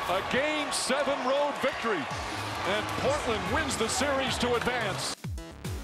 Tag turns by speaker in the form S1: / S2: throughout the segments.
S1: A Game 7 road victory, and Portland wins the series to advance.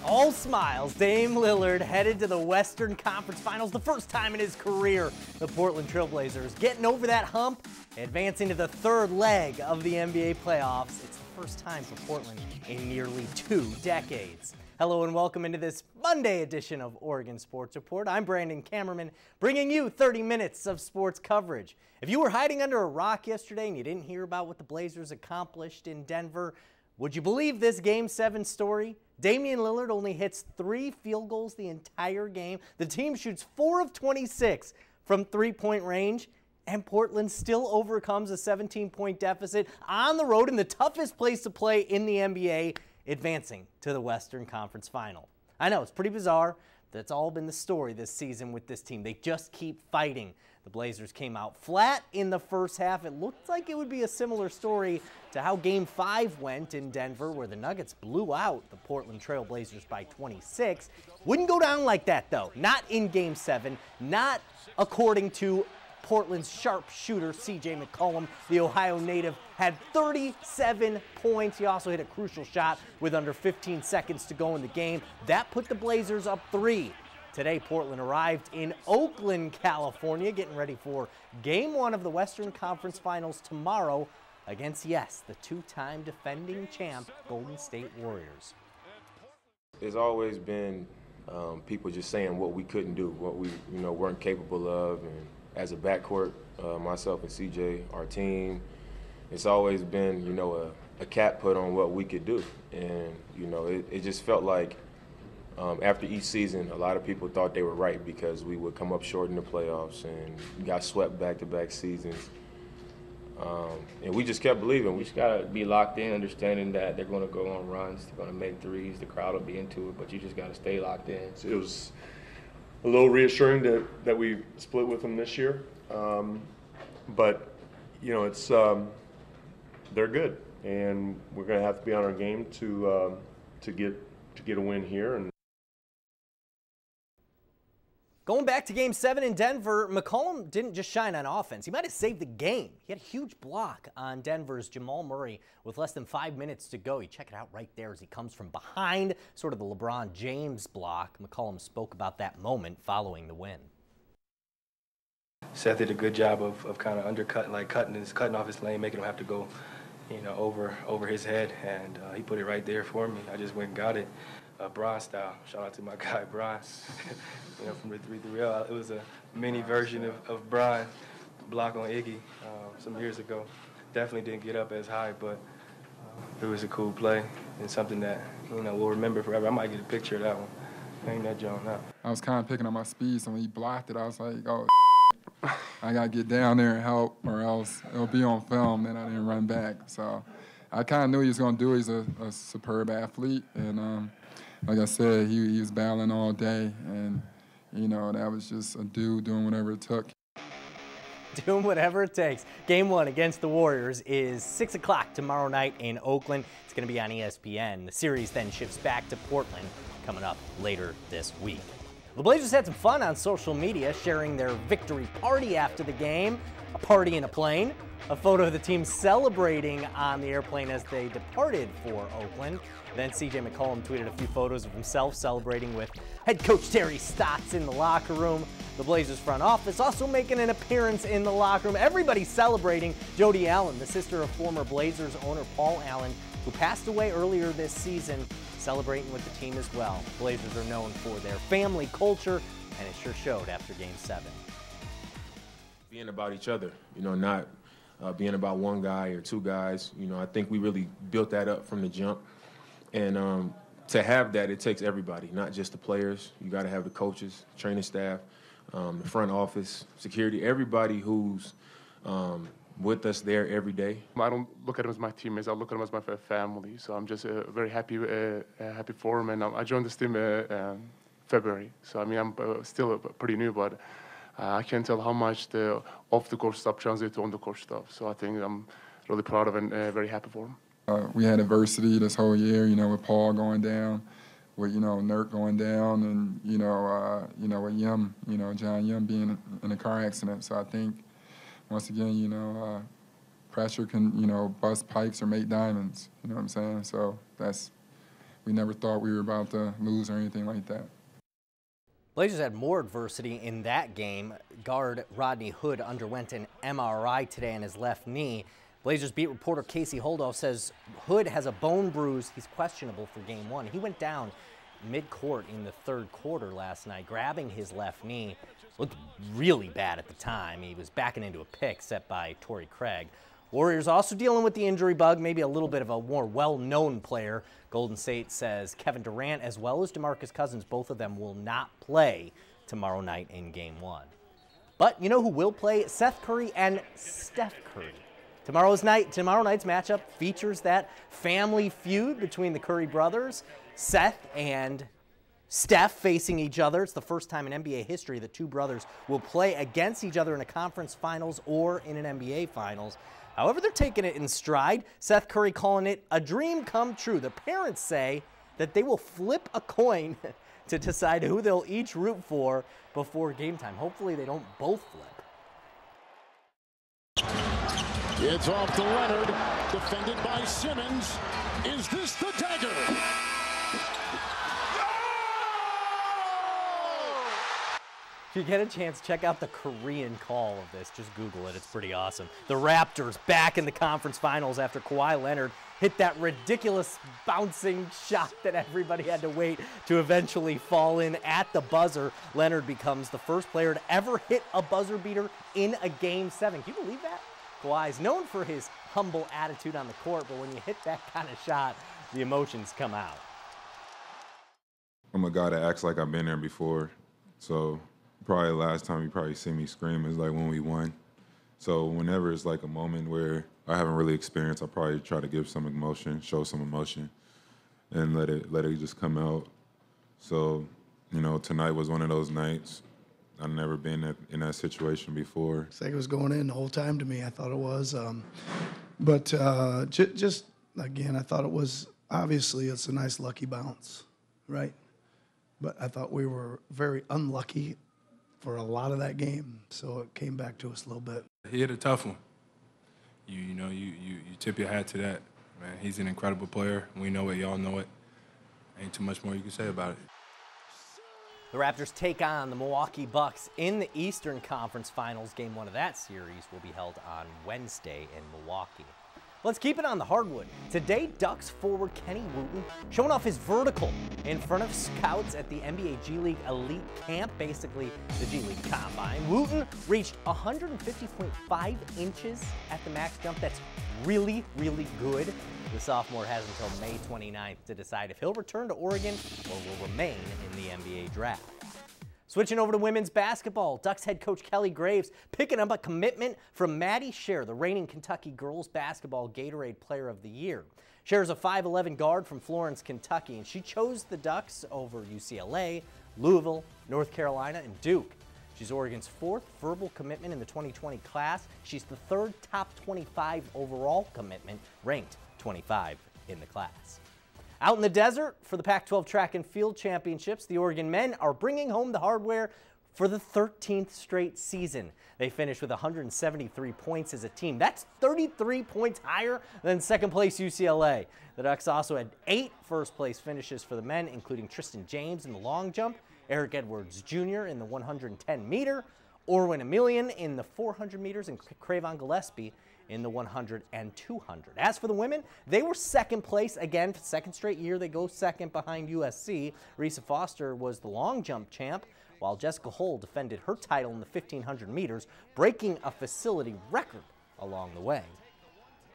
S2: All smiles, Dame Lillard headed to the Western Conference Finals the first time in his career. The Portland Trail Blazers getting over that hump, advancing to the third leg of the NBA playoffs. It's the first time for Portland in nearly 2 decades. Hello and welcome into this Monday edition of Oregon Sports Report. I'm Brandon Kammerman, bringing you 30 minutes of sports coverage. If you were hiding under a rock yesterday and you didn't hear about what the Blazers accomplished in Denver, would you believe this Game 7 story? Damian Lillard only hits 3 field goals the entire game. The team shoots 4 of 26 from three-point range, and Portland still overcomes a 17-point deficit on the road in the toughest place to play in the NBA, advancing to the Western Conference Final. I know, it's pretty bizarre. That's all been the story this season with this team. They just keep fighting. The Blazers came out flat in the first half. It looked like it would be a similar story to how Game 5 went in Denver, where the Nuggets blew out the Portland Trail Blazers by 26. Wouldn't go down like that, though. Not in Game 7, not according to Portland's sharpshooter, C.J. McCollum. The Ohio native had 37 points. He also hit a crucial shot with under 15 seconds to go in the game. That put the Blazers up 3. Today, Portland arrived in Oakland, California, getting ready for Game 1 of the Western Conference Finals tomorrow against, yes, the 2-time defending champ, Golden State Warriors.
S3: There's always been people just saying what we couldn't do, what we weren't capable of, and as a backcourt, myself and CJ, our team, it's always been, a cap put on what we could do. And, it just felt like after each season, a lot of people thought they were right because we would come up short in the playoffs and got swept back-to-back seasons. And we just kept believing.
S4: We just got to be locked in, understanding that they're going to go on runs, they're going to make threes, the crowd will be into it, but you just got to stay locked in.
S5: It was a little reassuring that we split with them this year, but it's they're good, and we're going to have to be on our game to get a win here. And
S2: going back to Game 7 in Denver, McCollum didn't just shine on offense. He might have saved the game. He had a huge block on Denver's Jamal Murray with less than 5 minutes to go. You check it out right there as he comes from behind, sort of the LeBron James block. McCollum spoke about that moment following the win.
S4: Seth did a good job of kind of undercutting, like cutting off his lane, making him have to go, over his head, and he put it right there for me. I just went and got it. Bron style. Shout out to my guy, Bron, from the 3-3L. It was a mini version of Bron block on Iggy some years ago. Definitely didn't get up as high, but it was a cool play and something that, we'll remember forever. I might get a picture of that one. Hang that joint up.
S6: I was kind of picking up my speed, so when he blocked it, I was like, oh, I got to get down there and help, or else it'll be on film, and I didn't run back. So I kind of knew he was going to do it. He's a superb athlete, and like I said, he was battling all day, and, that was just a dude doing whatever it took.
S2: Doing whatever it takes. Game 1 against the Warriors is 6 o'clock tomorrow night in Oakland. It's going to be on ESPN. The series then shifts back to Portland coming up later this week. The Blazers had some fun on social media, sharing their victory party after the game, a party in a plane, a photo of the team celebrating on the airplane as they departed for Oakland. Then C.J. McCollum tweeted a few photos of himself celebrating with head coach Terry Stotts in the locker room. The Blazers front office also making an appearance in the locker room. Everybody celebrating. Jody Allen, the sister of former Blazers owner Paul Allen, who passed away earlier this season, celebrating with the team as well. Blazers are known for their family culture, and it sure showed after Game 7.
S3: Being about each other, not being about one guy or two guys. I think we really built that up from the jump. And to have that, it takes everybody, not just the players. You got to have the coaches, training staff, the front office, security, everybody who's with us there every day.
S7: I don't look at them as my teammates. I look at them as my family. So I'm just very happy for them. And I joined this team February. So, I'm still pretty new, but I can tell how much the off-the-court stuff translates to on-the-court stuff. So I think I'm really proud of and very happy for them.
S6: We had adversity this whole year, with Paul going down, with, Nurk going down, and, with Yim, John Yim being in a car accident. So I think, once again, pressure can, you know, bust pipes or make diamonds. You know what I'm saying? So we never thought we were about to lose or anything like that.
S2: Blazers had more adversity in that game. Guard Rodney Hood underwent an MRI today on his left knee. Blazers beat reporter Casey Holdoff says Hood has a bone bruise. He's questionable for game 1. He went down mid-court in the third quarter last night, grabbing his left knee. Looked really bad at the time. He was backing into a pick set by Torrey Craig. Warriors also dealing with the injury bug, maybe a little bit of a more well-known player. Golden State says Kevin Durant as well as DeMarcus Cousins, both of them will not play tomorrow night in game 1. But you know who will play? Seth Curry and Steph Curry. Tomorrow night's matchup features that family feud between the Curry brothers. Seth and Steph facing each other. It's the first time in NBA history that two brothers will play against each other in a conference finals or in an NBA finals. However, they're taking it in stride. Seth Curry calling it a dream come true. The parents say that they will flip a coin to decide who they'll each root for before game time. Hopefully they don't both flip.
S1: It's off to Leonard, defended by Simmons. Is this the dagger?
S2: If you get a chance, check out the Korean call of this. Just Google it. It's pretty awesome. The Raptors back in the conference finals after Kawhi Leonard hit that ridiculous bouncing shot that everybody had to wait to eventually fall in at the buzzer. Leonard becomes the first player to ever hit a buzzer beater in a Game 7. Can you believe that? Kawhi's known for his humble attitude on the court, but when you hit that kind of shot, the emotions come out.
S8: I'm a guy that acts like I've been there before, so probably the last time you probably see me scream is like when we won. So whenever it's like a moment where I haven't really experienced, I probably try to give some emotion, show some emotion, and let it just come out. So, you know, tonight was one of those nights. I've never been in that situation before.
S9: It's like it was going in the whole time to me. I thought it was. Just, again, I thought it was, obviously it's a nice lucky bounce, right? But I thought we were very unlucky for a lot of that game, so it came back to us a little bit.
S10: He hit a tough one. You tip your hat to that, man. He's an incredible player. We know it. Y'all know it. Ain't too much more you can say about it.
S2: The Raptors take on the Milwaukee Bucks in the Eastern Conference Finals. Game 1 of that series will be held on Wednesday in Milwaukee. Let's keep it on the hardwood. Today, Ducks forward Kenny Wooten showing off his vertical in front of scouts at the NBA G League Elite Camp, basically the G League Combine. Wooten reached 150.5 inches at the max jump. That's really, really good. The sophomore has until May 29th to decide if he'll return to Oregon or will remain in the NBA draft. Switching over to women's basketball, Ducks head coach Kelly Graves picking up a commitment from Maddie Scher, the reigning Kentucky girls basketball Gatorade Player of the Year. Scher is a 5'11" guard from Florence, Kentucky, and she chose the Ducks over UCLA, Louisville, North Carolina, and Duke. She's Oregon's 4th verbal commitment in the 2020 class. She's the 3rd top 25 overall commitment, ranked 25 in the class. Out in the desert for the Pac-12 Track and Field Championships, the Oregon men are bringing home the hardware for the 13th straight season. They finished with 173 points as a team. That's 33 points higher than second place UCLA. The Ducks also had 8 first-place finishes for the men, including Tristan James in the long jump, Eric Edwards Jr. in the 110-meter, Orwin Emilian in the 400 meters, and Cravon Gillespie in the 100 and 200. As for the women, they were second place again for the second straight year. They go second behind USC. Risa Foster was the long jump champ, while Jessica Hull defended her title in the 1500 meters, breaking a facility record along the way.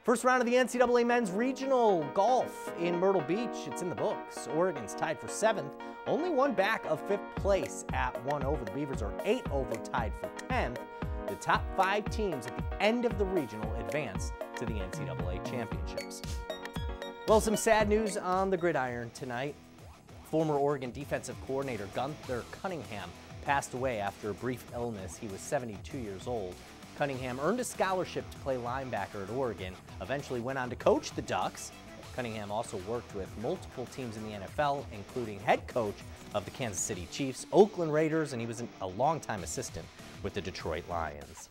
S2: First round of the NCAA men's regional golf in Myrtle Beach. It's in the books. Oregon's tied for 7th, only one back of 5th place at 1 over. The Beavers are 8 over, tied for 10th. The top 5 teams at the end of the regional advance to the NCAA championships. Well, some sad news on the gridiron tonight. Former Oregon defensive coordinator Gunther Cunningham passed away after a brief illness. He was 72 years old. Cunningham earned a scholarship to play linebacker at Oregon, eventually went on to coach the Ducks. Cunningham also worked with multiple teams in the NFL, including head coach of the Kansas City Chiefs, Oakland Raiders, and he was a longtime assistant with the Detroit Lions.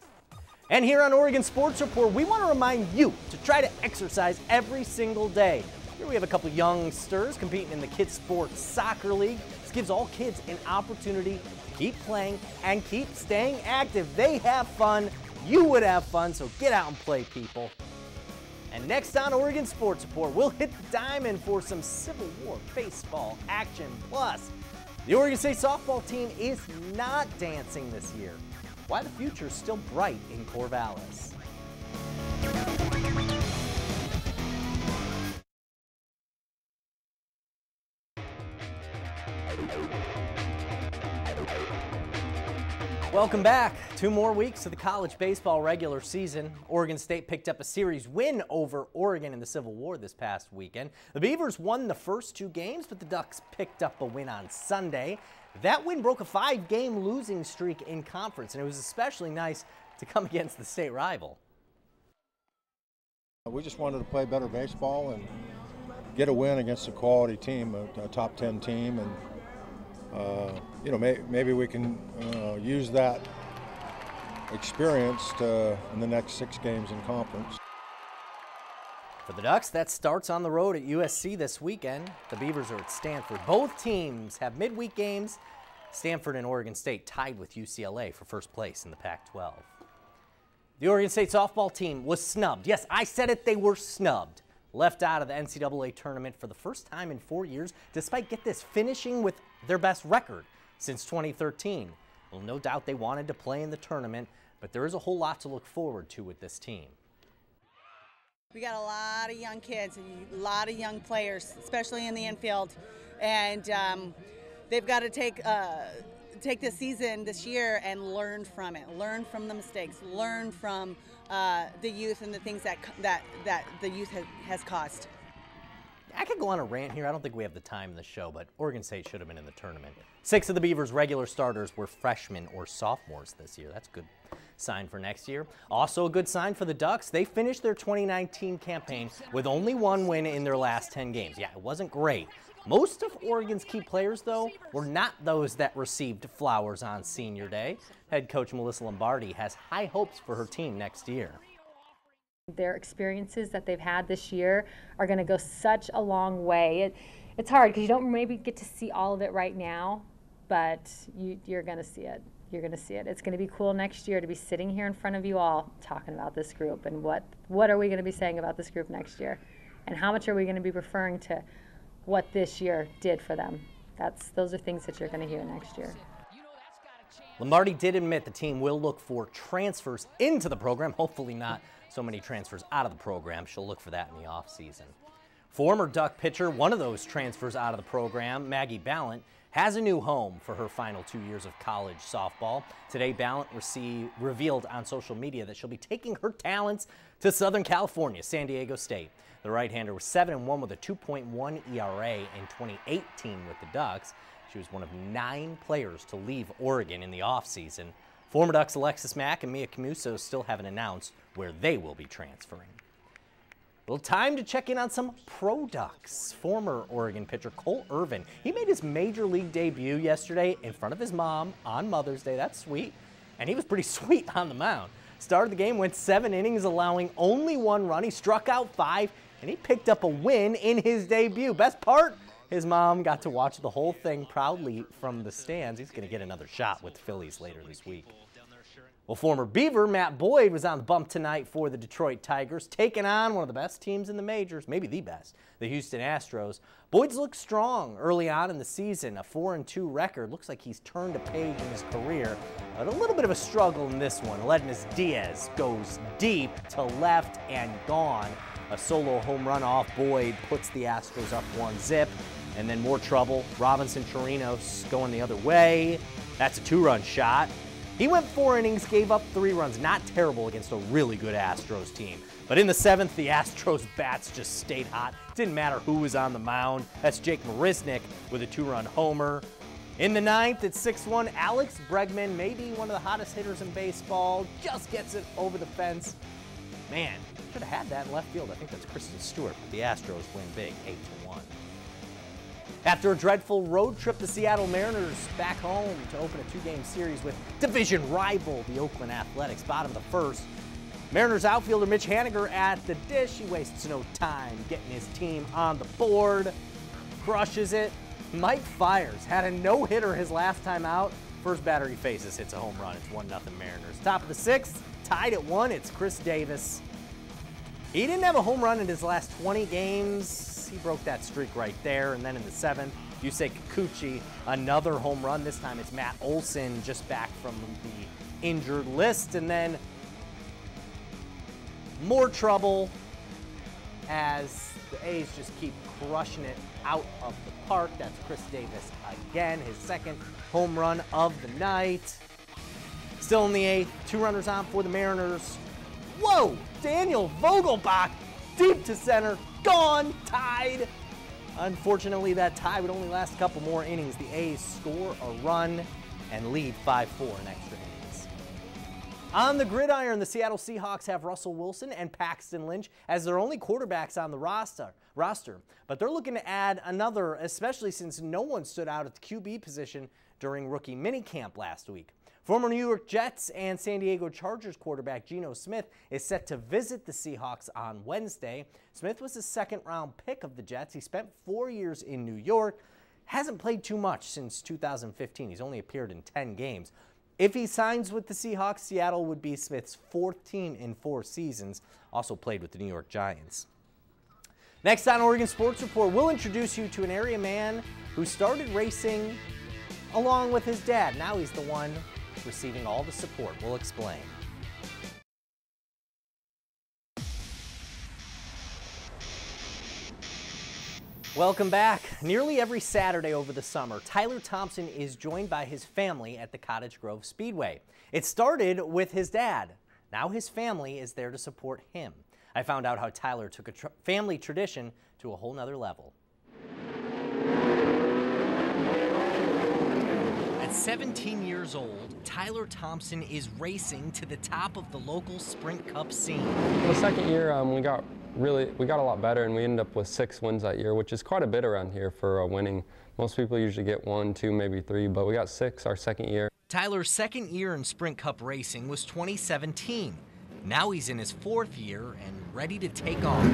S2: And here on Oregon Sports Report, we want to remind you to try to exercise every single day. Here we have a couple youngsters competing in the Kids Sports Soccer League. This gives all kids an opportunity to keep playing and keep staying active. They have fun. You would have fun, so get out and play, people. And next on Oregon Sports Report, we'll hit the diamond for some Civil War baseball action. Plus, the Oregon State softball team is not dancing this year. Why the future is still bright in Corvallis. Welcome back. 2 more weeks of the college baseball regular season. Oregon State picked up a series win over Oregon in the Civil War this past weekend. The Beavers won the first 2 games, but the Ducks picked up a win on Sunday. That win broke a 5-game losing streak in conference, and it was especially nice to come against the state rival.
S11: We just wanted to play better baseball and get a win against a quality team, a top 10 team, and you know, maybe we can use that experience in the next 6 games in conference.
S2: For the Ducks, that starts on the road at USC this weekend. The Beavers are at Stanford. Both teams have midweek games. Stanford and Oregon State tied with UCLA for first place in the Pac-12. The Oregon State softball team was snubbed. Yes, I said it, they were snubbed. Left out of the NCAA tournament for the first time in 4 years, despite, get this, finishing with their best record since 2013. Well, no doubt they wanted to play in the tournament, but there is a whole lot to look forward to with this team.
S12: We got a lot of young kids, a lot of young players, especially in the infield, and they've got to take this season, this year, and learn from it. Learn from the mistakes. Learn from the youth and the things that the youth has caused.
S2: I could go on a rant here. I don't think we have the time in the show, but Oregon State should have been in the tournament. 6 of the Beavers' regular starters were freshmen or sophomores this year. That's a good sign for next year. Also a good sign for the Ducks. They finished their 2019 campaign with only 1 win in their last 10 games. Yeah, it wasn't great. Most of Oregon's key players, though, were not those that received flowers on Senior Day. Head coach Melissa Lombardi has high hopes for her team next year.
S13: Their experiences that they've had this year are going to go such a long way. It's hard because you don't maybe get to see all of it right now, but you're going to see it. You're going to see it. It's going to be cool next year to be sitting here in front of you all talking about this group and what are we going to be saying about this group next year, and how much are we going to be referring to what this year did for them. Those are things that you're going to hear next year.
S2: Lombardi did admit the team will look for transfers into the program, hopefully not so many transfers out of the program. She'll look for that in the offseason. Former Duck pitcher, one of those transfers out of the program, Maggie Ballant, has a new home for her final 2 years of college softball. Today, Ballant revealed on social media that she'll be taking her talents to Southern California, San Diego State. The right-hander was 7-1 with a 2.1 ERA in 2018 with the Ducks. She was one of 9 players to leave Oregon in the offseason. Former Ducks Alexis Mack and Mia Camuso still haven't announced where they will be transferring. Well, time to check in on some pro Ducks. Former Oregon pitcher Cole Irvin, he made his major league debut yesterday in front of his mom on Mother's Day. That's sweet. And he was pretty sweet on the mound. Started the game, went 7 innings, allowing only 1 run. He struck out 5, and he picked up a win in his debut. Best part, his mom got to watch the whole thing proudly from the stands. He's going to get another shot with the Phillies later this week. Well, former Beaver Matt Boyd was on the bump tonight for the Detroit Tigers, taking on one of the best teams in the majors, maybe the best, the Houston Astros. Boyd's looked strong early on in the season, a 4-2 record. Looks like he's turned a page in his career, but a little bit of a struggle in this one. Aledmus Diaz goes deep to left and gone. A solo home run off Boyd puts the Astros up 1-0, and then more trouble. Robinson Chirinos going the other way. That's a 2-run shot. He went 4 innings, gave up 3 runs. Not terrible against a really good Astros team. But in the 7th, the Astros bats just stayed hot. Didn't matter who was on the mound. That's Jake Marisnick with a 2-run homer. In the 9th, it's 6-1. Alex Bregman, maybe one of the hottest hitters in baseball, just gets it over the fence. Man, should have had that in left field. I think that's Kristen Stewart, but the Astros win big, 8-1. After a dreadful road trip, the Seattle Mariners back home to open a 2-game series with division rival, the Oakland Athletics. Bottom of the 1st, Mariners outfielder Mitch Haniger at the dish. He wastes no time getting his team on the board. Crushes it. Mike Fiers had a no-hitter his last time out. First batter he faces hits a home run. It's 1-0 Mariners. Top of the 6th, tied at 1. It's Chris Davis. He didn't have a home run in his last 20 games. He broke that streak right there. And then in the 7th, Yusei Kikuchi, another home run. This time it's Matt Olson just back from the injured list. And then more trouble as the A's just keep crushing it out of the park. That's Chris Davis again, his second home run of the night. Still in the 8th, 2 runners on for the Mariners. Whoa, Daniel Vogelbach, deep to center, gone, tied. Unfortunately, that tie would only last a couple more innings. The A's score a run and lead 5-4 in extra innings. On the gridiron, the Seattle Seahawks have Russell Wilson and Paxton Lynch as their only quarterbacks on the roster. But they're looking to add another, especially since no one stood out at the QB position during rookie minicamp last week. Former New York Jets and San Diego Chargers quarterback Geno Smith is set to visit the Seahawks on Wednesday. Smith was the second-round pick of the Jets. He spent 4 years in New York, hasn't played too much since 2015. He's only appeared in 10 games. If he signs with the Seahawks, Seattle would be Smith's 4th team in 4 seasons. Also played with the New York Giants. Next on Oregon Sports Report, we'll introduce you to an area man who started racing along with his dad. Now he's the one receiving all the support. We'll explain. Welcome back. Nearly every Saturday over the summer, Tyler Thompson is joined by his family at the Cottage Grove Speedway. It started with his dad. Now his family is there to support him. I found out how Tyler took a family tradition to a whole nother level. At 17 years old, Tyler Thompson is racing to the top of the local Sprint Cup scene.
S14: The second year, we got a lot better, and we ended up with 6 wins that year, which is quite a bit around here for winning. Most people usually get 1, 2, maybe 3, but we got 6 our second year.
S2: Tyler's second year in Sprint Cup racing was 2017. Now he's in his 4th year and ready to take off.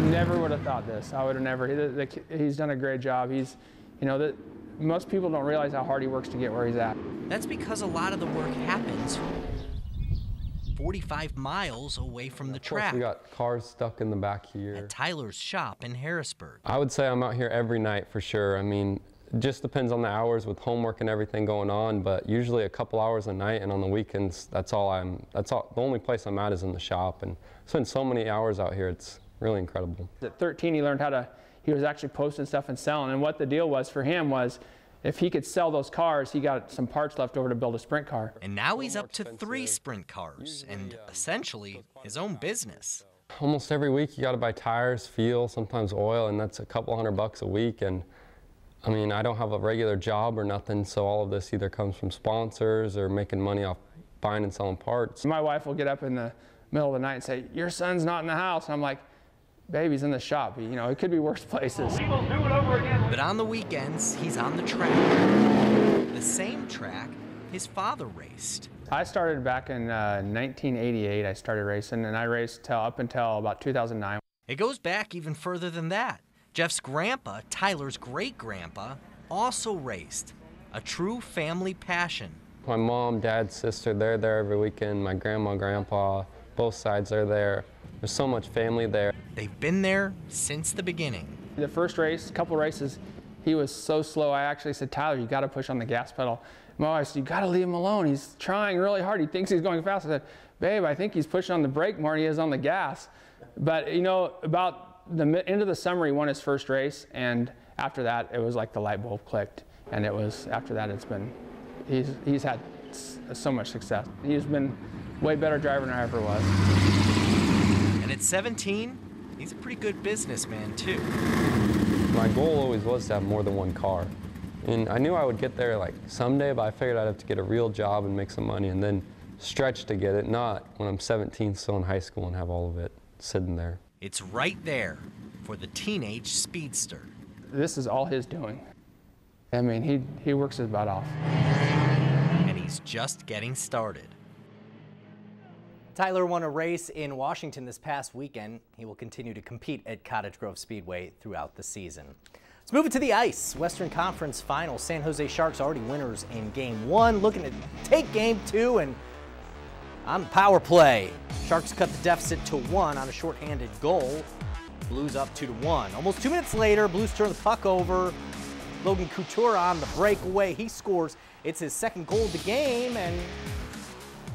S15: Never would have thought this. I would have never. He's done a great job. Most people don't realize how hard he works to get where he's at.
S2: That's because a lot of the work happens 45 miles away from the track.
S14: We got cars stuck in the back here.
S2: At Tyler's shop in Harrisburg.
S14: I would say I'm out here every night for sure. I mean, it just depends on the hours with homework and everything going on, but usually a couple hours a night, and on the weekends, the only place I'm at is in the shop, and I spend so many hours out here, it's really incredible.
S15: At 13, he learned he was actually posting stuff and selling, and what the deal was for him was if he could sell those cars, he got some parts left over to build a sprint car.
S2: And now he's up to 3 sprint cars and essentially his own business.
S14: Almost every week you got to buy tires, fuel, sometimes oil, and that's a couple $100 a week. And I mean, I don't have a regular job or nothing, so all of this either comes from sponsors or making money off buying and selling parts.
S15: My wife will get up in the middle of the night and say, "Your son's not in the house." And I'm like, "Babe, he's in the shop. You know, it could be worse places."
S2: But on the weekends, he's on the track. The same track his father raced.
S15: I started back in 1988. I started racing, and I raced up until about 2009.
S2: It goes back even further than that. Jeff's grandpa, Tyler's great-grandpa, also raced. A true family passion.
S14: My mom, dad, sister, they're there every weekend. My grandma, grandpa, both sides are there. There's so much family there.
S2: They've been there since the beginning.
S15: The first race, couple races, he was so slow. I actually said, "Tyler, you got to push on the gas pedal." My wife said, "You got to leave him alone. He's trying really hard. He thinks he's going fast." I said, "Babe, I think he's pushing on the brake more than he is on the gas." But you know, about the end of the summer, he won his first race, and after that, it was like the light bulb clicked. And it was after that, he's had so much success. He's been way better driver than I ever was.
S2: And at 17, he's a pretty good businessman too.
S14: My goal always was to have more than one car. And I knew I would get there like someday, but I figured I'd have to get a real job and make some money and then stretch to get it, not when I'm 17, still in high school and have all of it sitting there.
S2: It's right there for the teenage speedster.
S15: This is all his doing. I mean, he works his butt off.
S2: And he's just getting started. Tyler won a race in Washington this past weekend. He will continue to compete at Cottage Grove Speedway throughout the season. Let's move it to the ice. Western Conference Finals. San Jose Sharks already winners in Game 1, looking to take Game 2, and on the power play, Sharks cut the deficit to 1 on a shorthanded goal. Blues up 2-1. Almost 2 minutes later, Blues turn the puck over. Logan Couture on the breakaway. He scores. It's his second goal of the game, and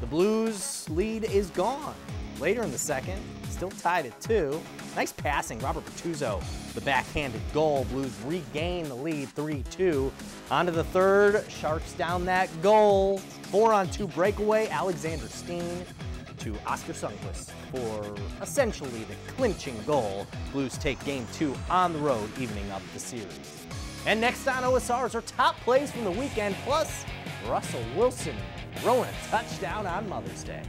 S2: the Blues lead is gone. Later in the second, still tied at 2. Nice passing, Robert Bertuzzo, the backhanded goal. Blues regain the lead, 3-2. On to the third, Sharks down that goal. 4-on-2 breakaway, Alexander Steen to Oscar Sundqvist for essentially the clinching goal. Blues take Game 2 on the road, evening up the series. And next on OSRs are top plays from the weekend, plus Russell Wilson throwing a touchdown on Mother's Day.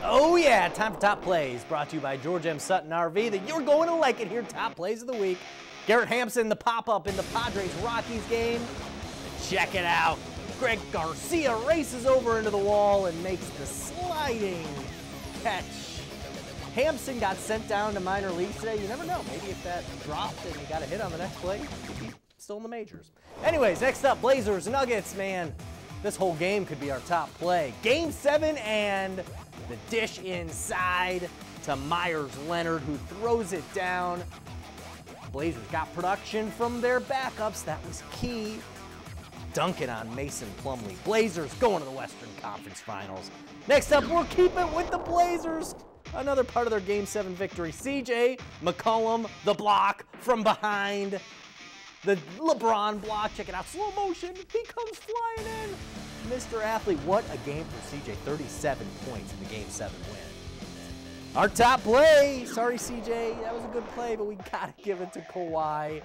S2: Oh yeah, time for Top Plays, brought to you by George M. Sutton RV, that you're going to like it here. Top Plays of the Week. Garrett Hampson, the pop-up in the Padres-Rockies game. Check it out. Greg Garcia races over into the wall and makes the sliding catch. Hampson got sent down to minor leagues today. You never know. Maybe if that dropped and he got a hit on the next play, he'd be still in the majors. Anyways, next up, Blazers, Nuggets, man. This whole game could be our top play. Game 7 and the dish inside to Myers Leonard, who throws it down. Blazers got production from their backups. That was key. Dunking on Mason Plumlee. Blazers going to the Western Conference Finals. Next up, we'll keep it with the Blazers. Another part of their Game 7 victory. CJ McCollum, the block from behind. The LeBron block. Check it out. Slow motion. He comes flying in. Mr. Athlete, what a game for CJ. 37 points in the Game 7 win. Our top play. Sorry, CJ. That was a good play, but we got to give it to Kawhi.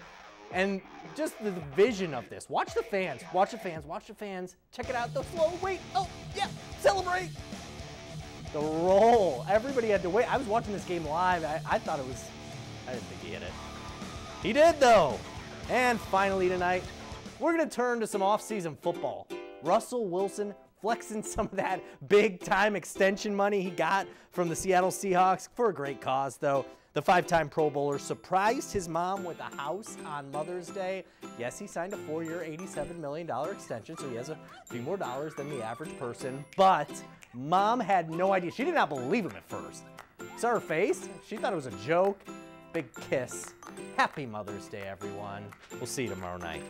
S2: And just the vision of this. Watch the fans. Watch the fans. Watch the fans. Check it out. The flow. Wait. Oh, yeah. Celebrate. The roll. Everybody had to wait. I was watching this game live. I thought it was, I didn't think he hit it. He did, though. And finally tonight, we're going to turn to some off-season football. Russell Wilson flexing some of that big-time extension money he got from the Seattle Seahawks for a great cause, though. The 5-time Pro Bowler surprised his mom with a house on Mother's Day. Yes, he signed a 4-year, $87 million extension, so he has a few more dollars than the average person. But Mom had no idea. She did not believe him at first. Saw her face. She thought it was a joke. Big kiss. Happy Mother's Day, everyone. We'll see you tomorrow night.